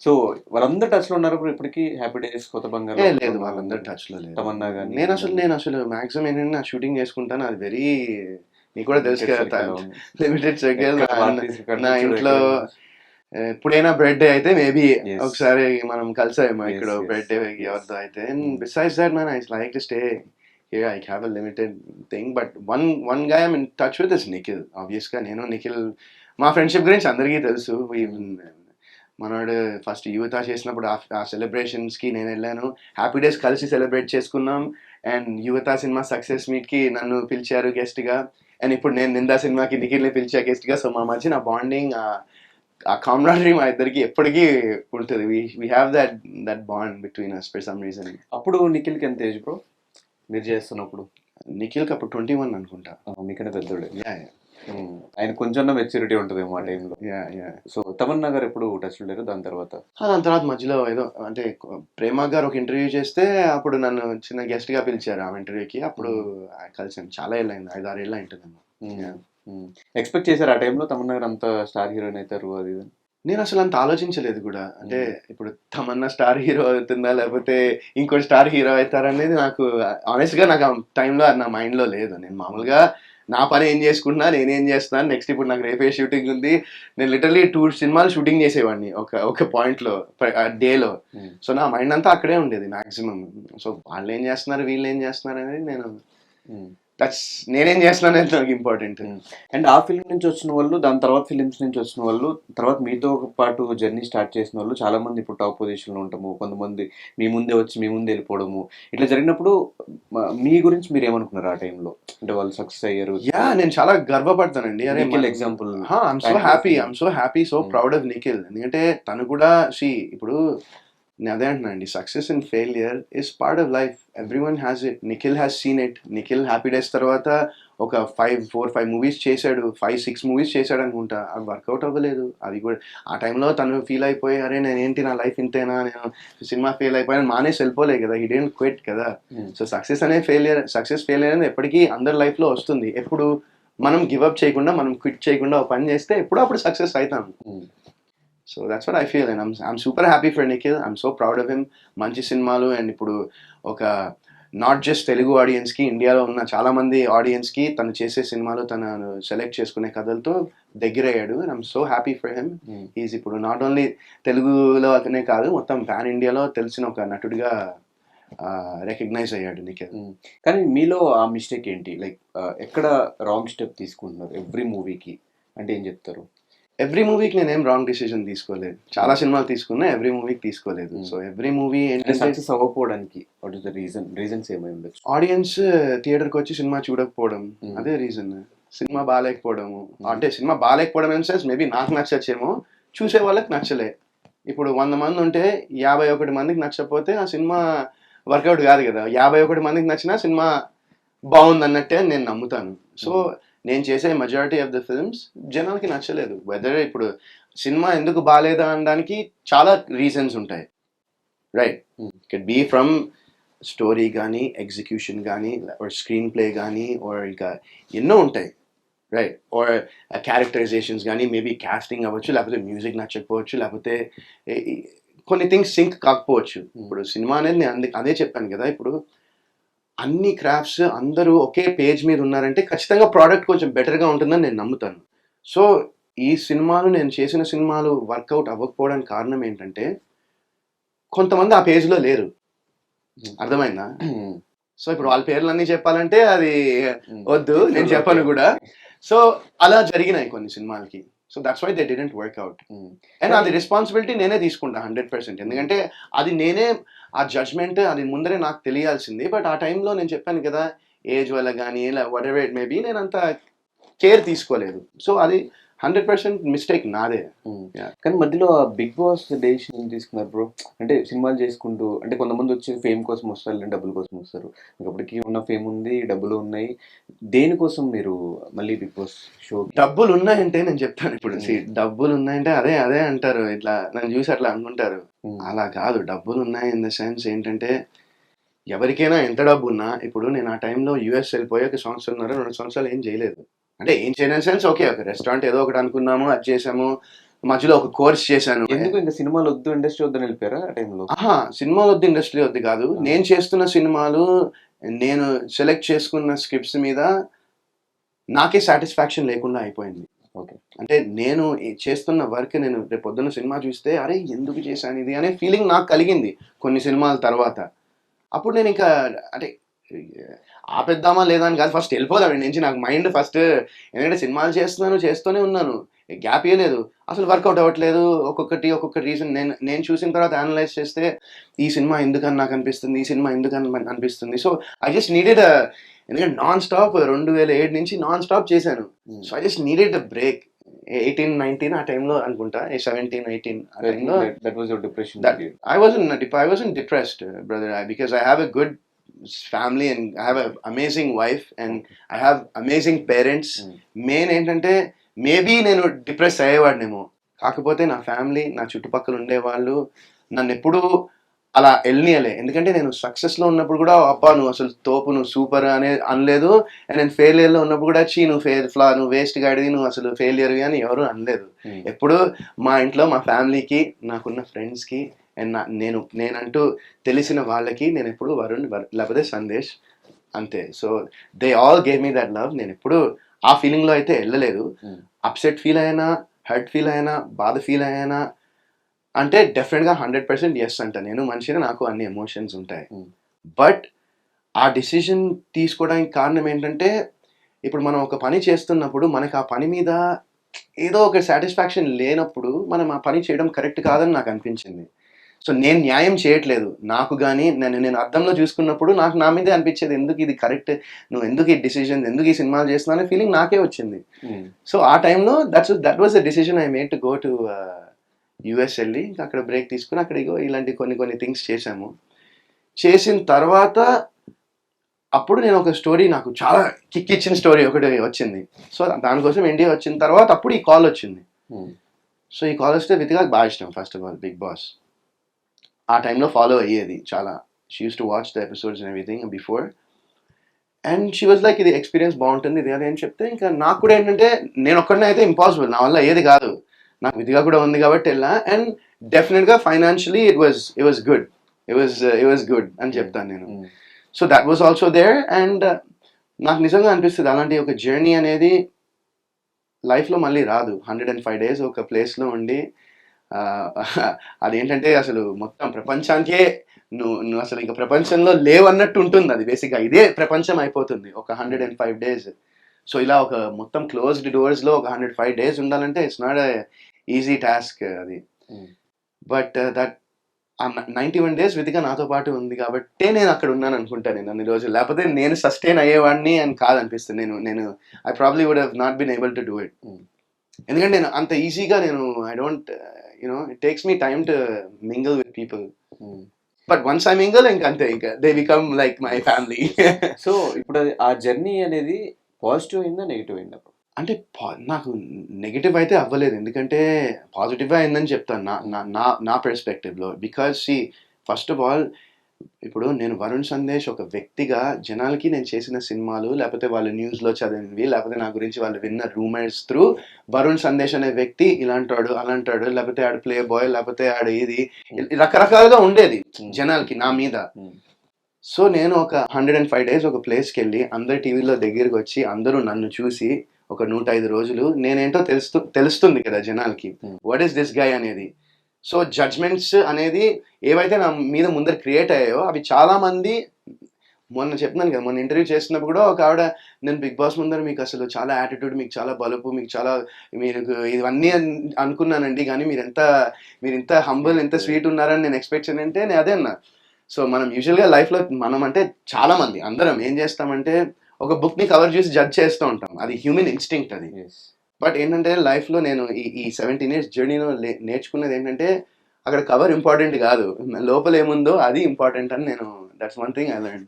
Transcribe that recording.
So వాళ్ళందరూ touch లో ఉన్నారు ఇప్పుడు ఇప్పటికి. హ్యాపీ డేస్, కొత్త బంగారు లేదు వాళ్ళందరూ టచ్ లో లేదు. తమన్నా గానీ నేను అసలు మాక్సిమం ఏంటంటే నా షూటింగ్ చేసుకుంటాను, అది వెరీ నీకు కూడా తెలుసు కదా, లిమిటెడ్ సర్కిల్. నా ఇంట్లో ఎప్పుడైనా బర్త్డే అయితే మేబీ ఒకసారి మనం కలిసాము ఇక్కడ బర్త్డే ఎవరితో అయితే. Besides that man I like to stay here. I have a limited thing, but one guy I'm in touch with is Nikhil. Obvious గా నేను నిఖిల్ మా ఫ్రెండ్షిప్ గురించి అందరికీ తెలుసు. మనోడు ఫస్ట్ యువత చేసినప్పుడు ఆ సెలబ్రేషన్స్కి నేను వెళ్ళాను. హ్యాపీ డేస్ కలిసి సెలబ్రేట్ చేసుకున్నాం. అండ్ యువత సినిమా సక్సెస్ మీట్కి నన్ను పిలిచారు గెస్ట్గా. అండ్ ఇప్పుడు నేను నిందా సినిమాకి నిఖిల్ని పిలిచా గెస్ట్గా. సో మా మధ్య నా బాండింగ్, ఆ కామ్రాడరీ మా ఇద్దరికి ఎప్పటికీ ఉంటుంది. We have that bond between us for some reason. అప్పుడు నిఖిల్కి ఎంత ఏజ్ బ్రో మీరు చేస్తున్నప్పుడు? నిఖిల్కి అప్పుడు 21 అనుకుంటా. మీకంటే పెద్దోడే. ఆయన కొంచెం మెచ్యూరిటీ ఉంటుంది ఆ టైంలో. సో తమన్నా గారు ఎప్పుడు టచ్ లేరు దాని తర్వాత మధ్యలో ఏదో అంటే ప్రేమ గారు ఒక ఇంటర్వ్యూ చేస్తే అప్పుడు నన్ను చిన్న గెస్ట్ గా పిలిచారు ఆ ఇంటర్వ్యూకి. అప్పుడు కలిసాను. చాలా ఏళ్ళైంది, 5-6 ఏళ్ళు అయింటుందేమో. ఎక్స్పెక్ట్ చేశారు ఆ టైంలో తమన్నా గారు అంత స్టార్ హీరోయిన్ అవుతారు అది? నేను అసలు అంత ఆలోచించలేదు కూడా. అంటే ఇప్పుడు తమన్నా స్టార్ హీరో అవుతుందా లేకపోతే ఇంకో స్టార్ హీరో అవుతారనేది నాకు ఆనెస్ట్ గా నాకు ఆ టైంలో నా మైండ్ లో లేదు. నేను మామూలుగా నా పని ఏం చేసుకుంటున్నా, నేనేం చేస్తున్నాను నెక్స్ట్. ఇప్పుడు నాకు రేపే షూటింగ్ ఉంది. నేను లిటరలీ 2 సినిమాలు షూటింగ్ చేసేవాడిని ఒక పాయింట్లో డేలో. సో నా మైండ్ అంతా అక్కడే ఉండేది మాక్సిమం. సో వాళ్ళు ఏం చేస్తున్నారు, వీళ్ళు ఏం చేస్తున్నారు అనేది నేను నేనేం చేస్తున్నాను అనేది నాకు ఇంపార్టెంట్. అండ్ ఆ ఫిల్మ్ నుంచి వచ్చిన వాళ్ళు, దాని తర్వాత ఫిలిమ్స్ నుంచి వచ్చిన వాళ్ళు, తర్వాత మీతో పాటు జర్నీ స్టార్ట్ చేసిన వాళ్ళు చాలా మంది ఇప్పుడు టాప్ పొజిషన్ లో ఉంటాము. కొంతమంది మీ ముందే వచ్చి మీ ముందే వెళ్ళిపోవడము ఇట్లా జరిగినప్పుడు మీ గురించి మీరు ఏమనుకున్నారు ఆ టైంలో? అంటే వాళ్ళు సక్సెస్ అయ్యారు. నేను చాలా గర్వపడతానండి. అరే example, I'm so happy so proud of Nikhil. ఎందుకంటే తను కూడా ఇప్పుడు నేను అదే అంటున్నానండి, success and failure is part of life. Everyone has it. Nikhil has seen it. Nikhil Happy Days తర్వాత ఒక 4-5 మూవీస్ చేశాడు, 5-6 మూవీస్ చేశాడు అనుకుంటా. అవి వర్కౌట్ అవ్వలేదు. అవి కూడా ఆ టైంలో తను ఫీల్ అయిపోయి అరే నేనేంటి నా లైఫ్ ఇంతేనా, నేను సినిమా ఫెయిల్ అయిపోయాను మానేసి వెళ్ళిపోలే కదా. హీ డిడ్ంట్ క్విట్ కదా. సో సక్సెస్ ఫెయిలియర్ అనేది ఎప్పటికీ అందరి లైఫ్లో వస్తుంది. ఎప్పుడు మనం గివ్అప్ చేయకుండా, మనం క్విట్ చేయకుండా ఒక పని చేస్తే ఎప్పుడో అప్పుడు సక్సెస్ అవుతాం. So that's what I feel. And I'm super happy for Nikhil. I'm so proud of him. మంచి సినిమాలు. అండ్ ఇప్పుడు ఒక నాట్ జస్ట్ తెలుగు ఆడియన్స్కి, ఇండియాలో ఉన్న చాలా మంది ఆడియన్స్కి తను చేసే సినిమాలు, తను సెలెక్ట్ చేసుకునే కథలతో దగ్గరయ్యాడు. And I'm so happy for him. Is ఇప్పుడు నాట్ ఓన్లీ తెలుగులో అతనే కాదు, మొత్తం పాన్ ఇండియాలో తెలిసిన ఒక నటుడిగా రికగ్నైజ్ అయ్యాడు నిఖిల్. కానీ మీలో ఆ మిస్టేక్ ఏంటి? లైక్ ఎక్కడ రాంగ్ స్టెప్ తీసుకుంటున్నారు ఎవ్రీ మూవీకి అంటే ఏం చెప్తారు? ఎవ్రీ మూవీకి నేనేం రాంగ్ డిసిజన్ తీసుకోలేదు. చాలా సినిమాలు తీసుకున్నా, ఎవ్రీ మూవీకి తీసుకోలేదు. సో ఎవ్రీ మూవీ సక్సెస్ అవ్వకపోవడానికి వాట్ ఇస్ ద రీజన్స్ ఏమై ఉండొచ్చు? ఆడియన్స్ థియేటర్కి వచ్చి సినిమా చూడకపోవడం, అదే రీజన్. సినిమా బాగాలేకపోవడము. అంటే సినిమా బాగాలేకపోవడం ఇన్ సెన్స్ మేబీ నాకు నచ్చచ్చేమో, చూసే వాళ్ళకి నచ్చలే. ఇప్పుడు 100 మంది ఉంటే 51 మందికి నచ్చకపోతే ఆ సినిమా వర్కౌట్ కాదు కదా. 51 మందికి నచ్చినా సినిమా బాగుంది అన్నట్టే నేను నమ్ముతాను. సో నేను చేసే మెజారిటీ ఆఫ్ ద ఫిల్మ్స్ జనాలకి నచ్చలేదు. వెదర్ ఇప్పుడు సినిమా ఎందుకు బాగాలేదా అనడానికి చాలా రీజన్స్ ఉంటాయి, right? It be from story కానీ, ఎగ్జిక్యూషన్ కానీ, స్క్రీన్ ప్లే కానీ, ఇంకా ఎన్నో ఉంటాయి, రైట్? క్యారెక్టరైజేషన్స్ కానీ, మేబీ కాస్టింగ్ అవ్వచ్చు, లేకపోతే మ్యూజిక్ నచ్చకపోవచ్చు, లేకపోతే కొన్ని థింగ్స్ సింక్ కాకపోవచ్చు. ఇప్పుడు సినిమా అనేది నేను అదే చెప్పాను కదా, ఇప్పుడు అన్ని క్రాఫ్ట్స్ అందరూ ఒకే పేజ్ మీద ఉన్నారంటే ఖచ్చితంగా ప్రోడక్ట్ కొంచెం బెటర్గా ఉంటుందని నేను నమ్ముతాను. సో ఈ సినిమాలు, నేను చేసిన సినిమాలు వర్కౌట్ అవ్వకపోవడానికి కారణం ఏంటంటే కొంతమంది ఆ పేజ్లో లేరు. అర్థమైందా? సో ఇప్పుడు వాళ్ళ పేర్లన్నీ చెప్పాలంటే అది వద్దు, నేను చెప్పను కూడా. సో అలా జరిగినాయి కొన్ని సినిమాలకి. So that's why they didn't work out. And అది రెస్పాన్సిబిలిటీ నేనే తీసుకుంటా 100%. ఎందుకంటే అది నేనే ఆ జడ్జ్మెంట్ అది ముందరే నాకు తెలియాల్సింది. బట్ ఆ టైంలో నేను చెప్పాను కదా, ఏజ్ వల్ల కానీ వాట్ ఎవర్ ఇట్ మేబీ నేను అంత కేర్ తీసుకోలేదు. సో అది 100% మిస్టేక్ నాదే. కానీ మధ్యలో బిగ్ బాస్ డెసిషన్ తీసుకున్నారు బ్రో. అంటే సినిమాలు చేసుకుంటూ, అంటే కొంతమంది వచ్చి ఫేమ్ కోసం వస్తారు, డబ్బుల కోసం వస్తారు. ఇప్పటికీ ఉన్న ఫేమ్ ఉంది, డబ్బులు ఉన్నాయి. దేనికోసం మీరు మళ్ళీ బిగ్ బాస్ షో? డబ్బులు ఉన్నాయంటే నేను చెప్తాను ఇప్పుడు. డబ్బులు ఉన్నాయంటే అదే అంటారు, ఇట్లా నన్ను చూసి అట్లా అనుకుంటారు. అలా కాదు. డబ్బులు ఉన్నాయి ఇన్ ద సెన్స్ ఏంటంటే ఎవరికైనా ఎంత డబ్బు ఉన్నా, ఇప్పుడు నేను ఆ టైంలో యూఎస్ వెళ్ళిపోయి 1 సంవత్సరం 2 సంవత్సరాలు ఏం చేయలేదు. అంటే ఏం చేయలేని సెన్స్, ఓకే ఒక రెస్టారెంట్ ఏదో ఒకటి అనుకున్నాము, అది చేసాము, మధ్యలో ఒక కోర్స్ చేశాను. ఎందుకు ఇంకా సినిమాలు వద్దు, ఇండస్ట్రీ వద్దని వెళ్ళిపోయారా ఆ టైంలో? సినిమాలు వద్దు, ఇండస్ట్రీ వద్దు కాదు. నేను చేస్తున్న సినిమాలు, నేను సెలెక్ట్ చేసుకున్న స్క్రిప్ట్స్ మీద నాకే సాటిస్ఫాక్షన్ లేకుండా అయిపోయింది. ఓకే. అంటే నేను చేస్తున్న వర్క్ నేను రేపు పొద్దున్న సినిమా చూస్తే అరే ఎందుకు చేశాను ఇది అనే ఫీలింగ్ నాకు కలిగింది కొన్ని సినిమాల తర్వాత. అప్పుడు నేను ఇంకా అంటే ఆపేద్దామా లేదా అని కాదు, ఫస్ట్ వెళ్ళిపోదాం ఈడ నుంచి. నాకు మైండ్ ఫస్ట్, ఎందుకంటే సినిమాలు చేస్తూనే ఉన్నాను, గ్యాప్ ఇవ్వలేదు, అసలు వర్కౌట్ అవ్వట్లేదు. ఒక్కొక్క రీజన్ నేను చూసిన తర్వాత అనలైజ్ చేస్తే ఈ సినిమా ఎందుకని నాకు అనిపిస్తుంది, ఈ సినిమా ఎందుకని అనిపిస్తుంది. సో ఐ జస్ట్ నీడెడ్, ఎందుకంటే నాన్ స్టాప్ 2007 నుంచి నాన్ స్టాప్ చేశాను. So I just needed a break. 18, 19 ఆ టైంలో అనుకుంటా, 17, 18 ఆ టైంలో. That was your depression. I wasn't depressed, brother, because I have a good family and I have an amazing wife and I have amazing parents. Main ఏంటంటే maybe నేను depress అయ్యేవాడినేమో, కాకపోతే నా family, నా చుట్టుపక్కల ఉండేవాళ్ళు నన్ను ఎప్పుడూ అలా వెళ్ళనియలే. ఎందుకంటే నేను సక్సెస్లో ఉన్నప్పుడు కూడా అబ్బా నువ్వు అసలు తోపు, నువ్వు సూపర్ అనే అనలేదు. అండ్ నేను ఫెయిలియర్లో ఉన్నప్పుడు కూడా నువ్వు వేస్ట్ గాడిది, నువ్వు అసలు ఫెయిలియర్వి అని ఎవరు అనలేదు. ఎప్పుడు మా ఇంట్లో మా ఫ్యామిలీకి, నాకున్న ఫ్రెండ్స్కి అండ్ నేనంటూ తెలిసిన వాళ్ళకి నేను ఎప్పుడు వరుణ్ లేకపోతే సందేశ్ అంతే. So they all gave me that love. నేను ఎప్పుడు ఆ ఫీలింగ్లో అయితే వెళ్ళలేదు. అప్సెట్ ఫీల్ అయినా, హర్ట్ ఫీల్ అయినా, బాధ ఫీల్ అయినా అంటే డెఫినెట్గా 100% ఎస్ అంట. నేను మనిషిని, నాకు అన్ని ఎమోషన్స్ ఉంటాయి. బట్ ఆ డిసిజన్ తీసుకోవడానికి కారణం ఏంటంటే, ఇప్పుడు మనం ఒక పని చేస్తున్నప్పుడు మనకు ఆ పని మీద ఏదో ఒక సాటిస్ఫాక్షన్ లేనప్పుడు మనం ఆ పని చేయడం కరెక్ట్ కాదని నాకు అనిపించింది. సో నేను న్యాయం చేయట్లేదు నాకు, కానీ నేను అద్దంలో చూసుకున్నప్పుడు నాకు నా మీదే అనిపించేది, ఎందుకు ఇది కరెక్ట్, నువ్వు ఎందుకు ఈ డిసిజన్, ఎందుకు ఈ సినిమాలు చేస్తున్నావు అనే ఫీలింగ్ నాకే వచ్చింది. సో ఆ టైంలో that was the decision I made to go to US వెళ్ళి అక్కడ బ్రేక్ తీసుకుని అక్కడ ఇలాంటి కొన్ని థింగ్స్ చేశాము. చేసిన తర్వాత అప్పుడు నేను ఒక స్టోరీ, నాకు చాలా కిక్ ఇచ్చిన స్టోరీ ఒకటి వచ్చింది. సో దానికోసం ఇండియా వచ్చిన తర్వాత అప్పుడు ఈ కాల్ వచ్చింది. సో ఈ కాల్ వస్తే వితికాకి బాగా ఇష్టం. First of all Bigg Boss ఆ టైంలో ఫాలో అయ్యేది చాలా. She use to watch the episodes and everything before. And she was like ఇది ఎక్స్పీరియన్స్ బాగుంటుంది ఇది అని చెప్తే, ఇంకా నాకు కూడా ఏంటంటే నేను ఒక్కడనే అయితే ఇంపాసిబుల్, నా వల్ల ఏది కాదు, నాకు విధిగా కూడా ఉంది కాబట్టి వెళ్ళా. అండ్ డెఫినెట్గా ఫైనాన్షియలీ ఇట్ వాజ్ గుడ్ అని చెప్తాను నేను. So that was also there. అండ్ నాకు నిజంగా అనిపిస్తుంది అలాంటి ఒక జర్నీ అనేది లైఫ్లో మళ్ళీ రాదు. 105 days ఒక ప్లేస్లో ఉండి అదేంటంటే అసలు మొత్తం ప్రపంచానికే నువ్వు అసలు ఇంకా ప్రపంచంలో లేవన్నట్టు ఉంటుంది. అది బేసిక్గా ఇదే ప్రపంచం అయిపోతుంది ఒక 105 days. సో ఇలా ఒక మొత్తం క్లోజ్డ్ డోర్స్లో ఒక 105 days ఉండాలంటే it's not a easy task అది. బట్ దట్ 91 days విధిగా నాతో పాటు ఉంది కాబట్టి నేను అక్కడ ఉన్నాను అనుకుంటాను నేను అన్ని రోజులు. లేకపోతే నేను సస్టైన్ అయ్యేవాడిని అని కాదనిపిస్తుంది. నేను I probably would have not been able to do it. ఎందుకంటే నేను అంత ఈజీగా I don't it takes me time to mingle with people. But once I mingle అంతే, ఇంకా they become like my family. So ఇప్పుడు ఆ జర్నీ అనేది positive అయిందా, నెగిటివ్ అయిందా? అంటే నాకు నెగిటివ్ అయితే అవ్వలేదు, ఎందుకంటే పాజిటివ్గా అయిందని చెప్తాను నా పర్స్పెక్టివ్లో. బికాజ్ ఫస్ట్ ఆఫ్ ఆల్ ఇప్పుడు నేను వరుణ్ సందేశ్ ఒక వ్యక్తిగా జనాలకి నేను చేసిన సినిమాలు, లేకపోతే వాళ్ళు న్యూస్లో చదివినవి, లేకపోతే నా గురించి వాళ్ళు విన్న రూమర్స్ త్రూ వరుణ్ సందేశ్ అనే వ్యక్తి ఇలాంటాడు అలాంటాడు, లేకపోతే ఆడు ప్లే బాయ్, లేకపోతే ఆడు ఇది రకరకాలుగా ఉండేది జనాలకి నా మీద. సో నేను ఒక 105 days ఒక ప్లేస్కి వెళ్ళి అందరు టీవీలో దగ్గరికి వచ్చి అందరూ నన్ను చూసి ఒక 105 రోజులు నేనేంటో తెలుస్తుంది కదా జనాలకి, వాట్ ఈస్ దిస్ గై అనేది. సో జడ్జ్మెంట్స్ అనేది ఏవైతే నా మీద ముందర క్రియేట్ అయ్యాయో అవి చాలా మంది, మొన్న చెప్తున్నాను కదా, మొన్న ఇంటర్వ్యూ చేసినప్పుడు కూడా ఒక ఆవిడ, నేను బిగ్ బాస్ ముందర మీకు అసలు చాలా యాటిట్యూడ్, మీకు చాలా బలుపు, మీరు ఇవన్నీ అనుకున్నానండి, కానీ మీరు ఇంత హంబుల్, ఎంత స్వీట్ ఉన్నారని నేను ఎక్స్పెక్ట్ చేయనంటే నేను అదే అన్నా. సో మనం యూజువల్గా లైఫ్లో మనం అంటే చాలా మంది అందరం ఏం చేస్తామంటే ఒక బుక్ని కవర్ చేసి జడ్జ్ చేస్తూ ఉంటాం, అది హ్యూమన్ ఇన్స్టింక్ట్ అది. బట్ ఏంటంటే లైఫ్లో నేను ఈ 17 years జర్నీలో నేర్చుకున్నది ఏంటంటే అక్కడ కవర్ ఇంపార్టెంట్ కాదు, లోపల ఏముందో అది ఇంపార్టెంట్ అని that's one thing I learn.